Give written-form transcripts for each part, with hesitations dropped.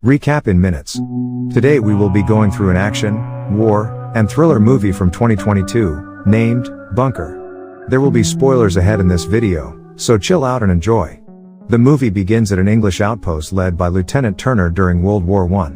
Recap in minutes. Today we will be going through an action, war, and thriller movie from 2022, named Bunker. There will be spoilers ahead in this video, so chill out and enjoy. The movie begins at an English outpost led by Lieutenant Turner during World War I.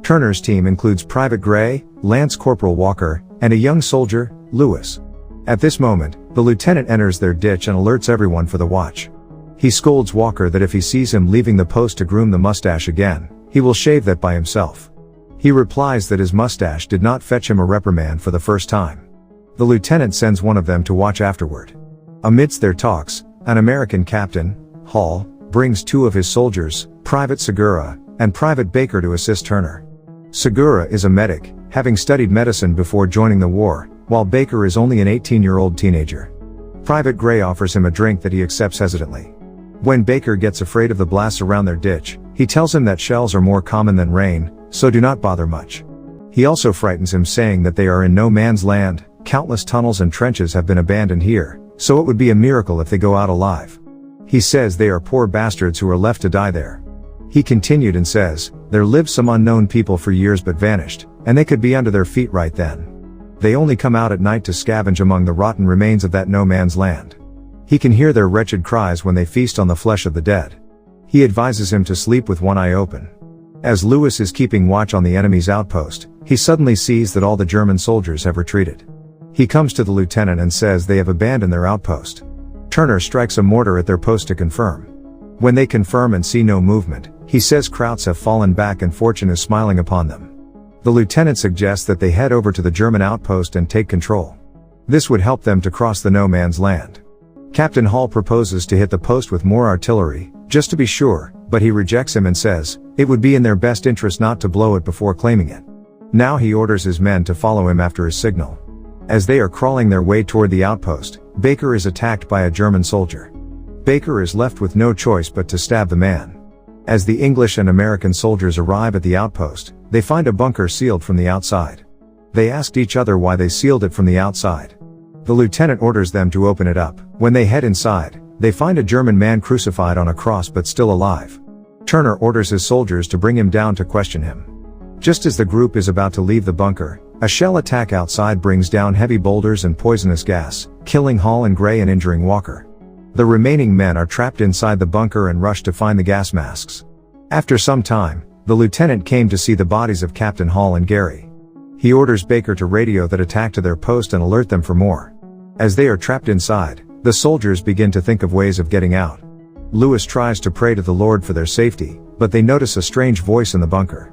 Turner's team includes Private Gray, Lance Corporal Walker, and a young soldier, Lewis. At this moment, the lieutenant enters their ditch and alerts everyone for the watch. He scolds Walker that if he sees him leaving the post to groom the mustache again, he will shave that by himself. He replies that his mustache did not fetch him a reprimand for the first time. The lieutenant sends one of them to watch afterward. Amidst their talks, an American captain, Hall, brings two of his soldiers, Private Segura, and Private Baker to assist Turner. Segura is a medic, having studied medicine before joining the war, while Baker is only an 18-year-old teenager. Private Gray offers him a drink that he accepts hesitantly. When Baker gets afraid of the blasts around their ditch, he tells him that shells are more common than rain, so do not bother much. He also frightens him, saying that they are in no man's land, countless tunnels and trenches have been abandoned here, so it would be a miracle if they go out alive. He says they are poor bastards who are left to die there. He continued and says, there lived some unknown people for years but vanished, and they could be under their feet right then. They only come out at night to scavenge among the rotten remains of that no man's land. He can hear their wretched cries when they feast on the flesh of the dead. He advises him to sleep with one eye open. As Lewis is keeping watch on the enemy's outpost, he suddenly sees that all the German soldiers have retreated. He comes to the lieutenant and says they have abandoned their outpost. Turner strikes a mortar at their post to confirm. When they confirm and see no movement, he says Krauts have fallen back and fortune is smiling upon them. The lieutenant suggests that they head over to the German outpost and take control. This would help them to cross the no man's land. Captain Hall proposes to hit the post with more artillery, just to be sure, but he rejects him and says, it would be in their best interest not to blow it before claiming it. Now he orders his men to follow him after his signal. As they are crawling their way toward the outpost, Baker is attacked by a German soldier. Baker is left with no choice but to stab the man. As the English and American soldiers arrive at the outpost, they find a bunker sealed from the outside. They asked each other why they sealed it from the outside. The lieutenant orders them to open it up. When they head inside, they find a German man crucified on a cross but still alive. Turner orders his soldiers to bring him down to question him. Just as the group is about to leave the bunker, a shell attack outside brings down heavy boulders and poisonous gas, killing Hall and Gray and injuring Walker. The remaining men are trapped inside the bunker and rush to find the gas masks. After some time, the lieutenant came to see the bodies of Captain Hall and Gary. He orders Baker to radio that attack to their post and alert them for more. As they are trapped inside, the soldiers begin to think of ways of getting out. Lewis tries to pray to the Lord for their safety, but they notice a strange voice in the bunker.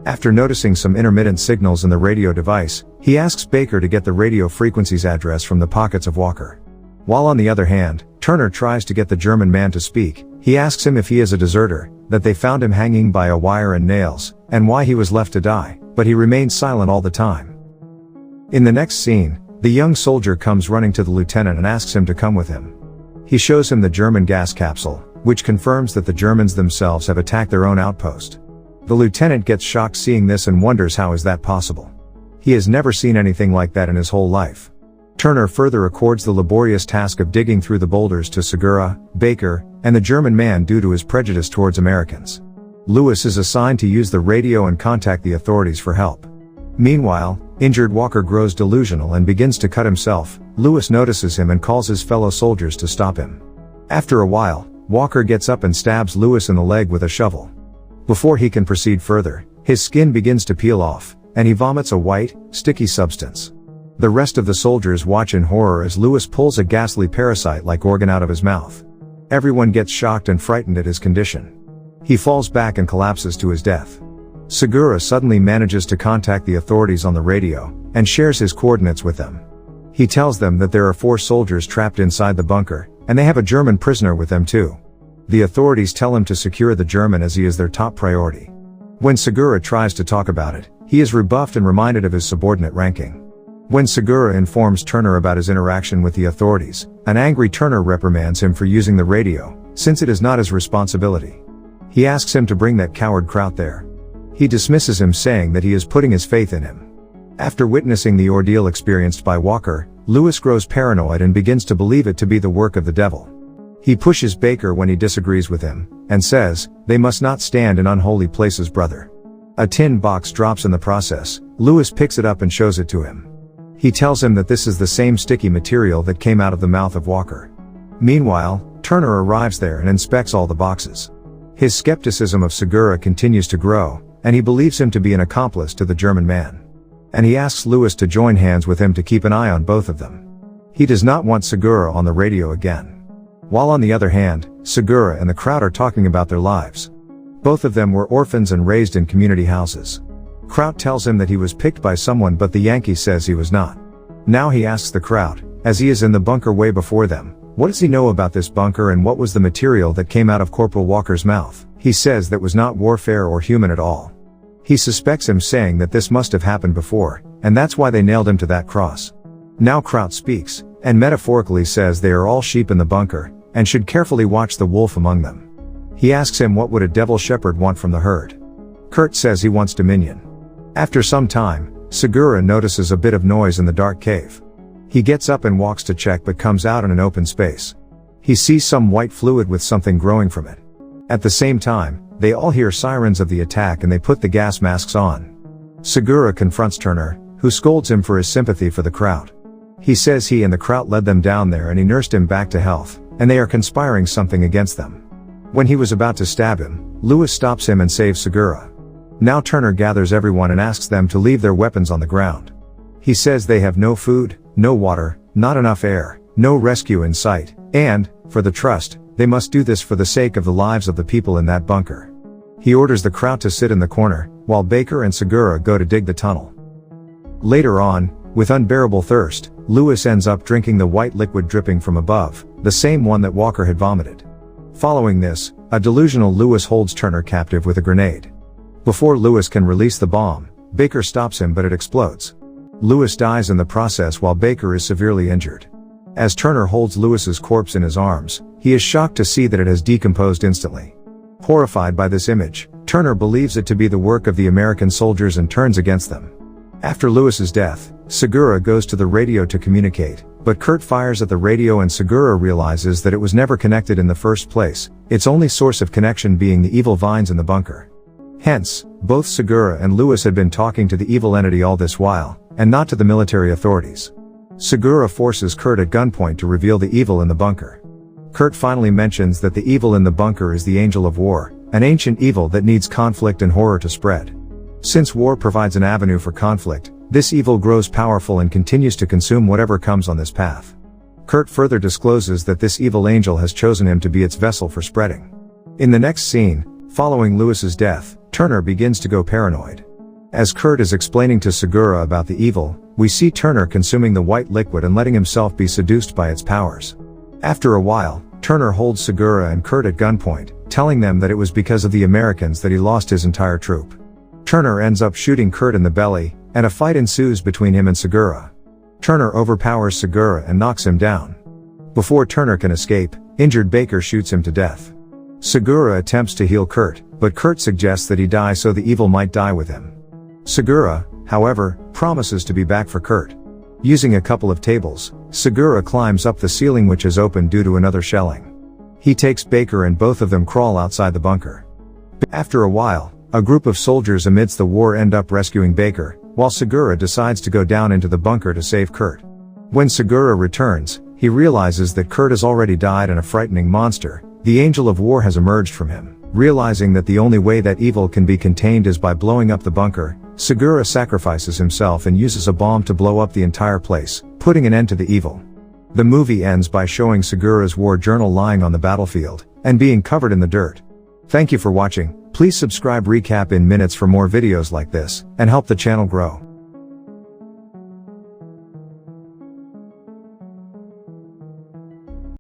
After noticing some intermittent signals in the radio device, he asks Baker to get the radio frequency's address from the pockets of Walker. While on the other hand, Turner tries to get the German man to speak. He asks him if he is a deserter, that they found him hanging by a wire and nails, and why he was left to die, but he remains silent all the time. In the next scene, the young soldier comes running to the lieutenant and asks him to come with him. He shows him the German gas capsule, which confirms that the Germans themselves have attacked their own outpost. The lieutenant gets shocked seeing this and wonders how is that possible. He has never seen anything like that in his whole life. Turner further accords the laborious task of digging through the boulders to Segura, Baker, and the German man due to his prejudice towards Americans. Lewis is assigned to use the radio and contact the authorities for help. Meanwhile, injured Walker grows delusional and begins to cut himself. Lewis notices him and calls his fellow soldiers to stop him. After a while, Walker gets up and stabs Lewis in the leg with a shovel. Before he can proceed further, his skin begins to peel off, and he vomits a white, sticky substance. The rest of the soldiers watch in horror as Lewis pulls a ghastly parasite-like organ out of his mouth. Everyone gets shocked and frightened at his condition. He falls back and collapses to his death. Segura suddenly manages to contact the authorities on the radio, and shares his coordinates with them. He tells them that there are 4 soldiers trapped inside the bunker, and they have a German prisoner with them too. The authorities tell him to secure the German as he is their top priority. When Segura tries to talk about it, he is rebuffed and reminded of his subordinate ranking. When Segura informs Turner about his interaction with the authorities, an angry Turner reprimands him for using the radio, since it is not his responsibility. He asks him to bring that coward Kraut there. He dismisses him, saying that he is putting his faith in him. After witnessing the ordeal experienced by Walker, Lewis grows paranoid and begins to believe it to be the work of the devil. He pushes Baker when he disagrees with him, and says, "They must not stand in unholy places, brother." A tin box drops in the process. Lewis picks it up and shows it to him. He tells him that this is the same sticky material that came out of the mouth of Walker. Meanwhile, Turner arrives there and inspects all the boxes. His skepticism of Segura continues to grow, and he believes him to be an accomplice to the German man. And he asks Lewis to join hands with him to keep an eye on both of them. He does not want Segura on the radio again. While on the other hand, Segura and the crowd are talking about their lives. Both of them were orphans and raised in community houses. Kraut tells him that he was picked by someone, but the Yankee says he was not. Now he asks the crowd, as he is in the bunker way before them, what does he know about this bunker and what was the material that came out of Corporal Walker's mouth? He says that was not warfare or human at all. He suspects him, saying that this must have happened before, and that's why they nailed him to that cross. Now Kraut speaks, and metaphorically says they are all sheep in the bunker, and should carefully watch the wolf among them. He asks him what would a devil shepherd want from the herd. Kurt says he wants dominion. After some time, Segura notices a bit of noise in the dark cave. He gets up and walks to check, but comes out in an open space. He sees some white fluid with something growing from it. At the same time, they all hear sirens of the attack and they put the gas masks on. Segura confronts Turner, who scolds him for his sympathy for the crowd. He says he and the crowd led them down there and he nursed him back to health, and they are conspiring something against them. When he was about to stab him, Lewis stops him and saves Segura. Now Turner gathers everyone and asks them to leave their weapons on the ground. He says they have no food, no water, not enough air, no rescue in sight, and, for the trust, they must do this for the sake of the lives of the people in that bunker. He orders the crowd to sit in the corner, while Baker and Segura go to dig the tunnel. Later on, with unbearable thirst, Lewis ends up drinking the white liquid dripping from above, the same one that Walker had vomited. Following this, a delusional Lewis holds Turner captive with a grenade. Before Lewis can release the bomb, Baker stops him, but it explodes. Lewis dies in the process while Baker is severely injured. As Turner holds Lewis's corpse in his arms, he is shocked to see that it has decomposed instantly. Horrified by this image, Turner believes it to be the work of the American soldiers and turns against them. After Lewis's death, Segura goes to the radio to communicate, but Kurt fires at the radio and Segura realizes that it was never connected in the first place, its only source of connection being the evil vines in the bunker. Hence, both Segura and Lewis had been talking to the evil entity all this while, and not to the military authorities. Segura forces Kurt at gunpoint to reveal the evil in the bunker. Kurt finally mentions that the evil in the bunker is the Angel of War, an ancient evil that needs conflict and horror to spread. Since war provides an avenue for conflict, this evil grows powerful and continues to consume whatever comes on this path. Kurt further discloses that this evil angel has chosen him to be its vessel for spreading. In the next scene, following Lewis's death, Turner begins to go paranoid. As Kurt is explaining to Segura about the evil, we see Turner consuming the white liquid and letting himself be seduced by its powers. After a while, Turner holds Segura and Kurt at gunpoint, telling them that it was because of the Americans that he lost his entire troop. Turner ends up shooting Kurt in the belly, and a fight ensues between him and Segura. Turner overpowers Segura and knocks him down. Before Turner can escape, injured Baker shoots him to death. Segura attempts to heal Kurt, but Kurt suggests that he die so the evil might die with him. Segura, however, promises to be back for Kurt. Using a couple of tables, Segura climbs up the ceiling, which is open due to another shelling. He takes Baker and both of them crawl outside the bunker. After a while, a group of soldiers amidst the war end up rescuing Baker, while Segura decides to go down into the bunker to save Kurt. When Segura returns, he realizes that Kurt has already died and a frightening monster, the Angel of War, has emerged from him. Realizing that the only way that evil can be contained is by blowing up the bunker, Segura sacrifices himself and uses a bomb to blow up the entire place, putting an end to the evil. The movie ends by showing Segura's war journal lying on the battlefield, and being covered in the dirt. Thank you for watching. Please subscribe recap in minutes for more videos like this, and help the channel grow.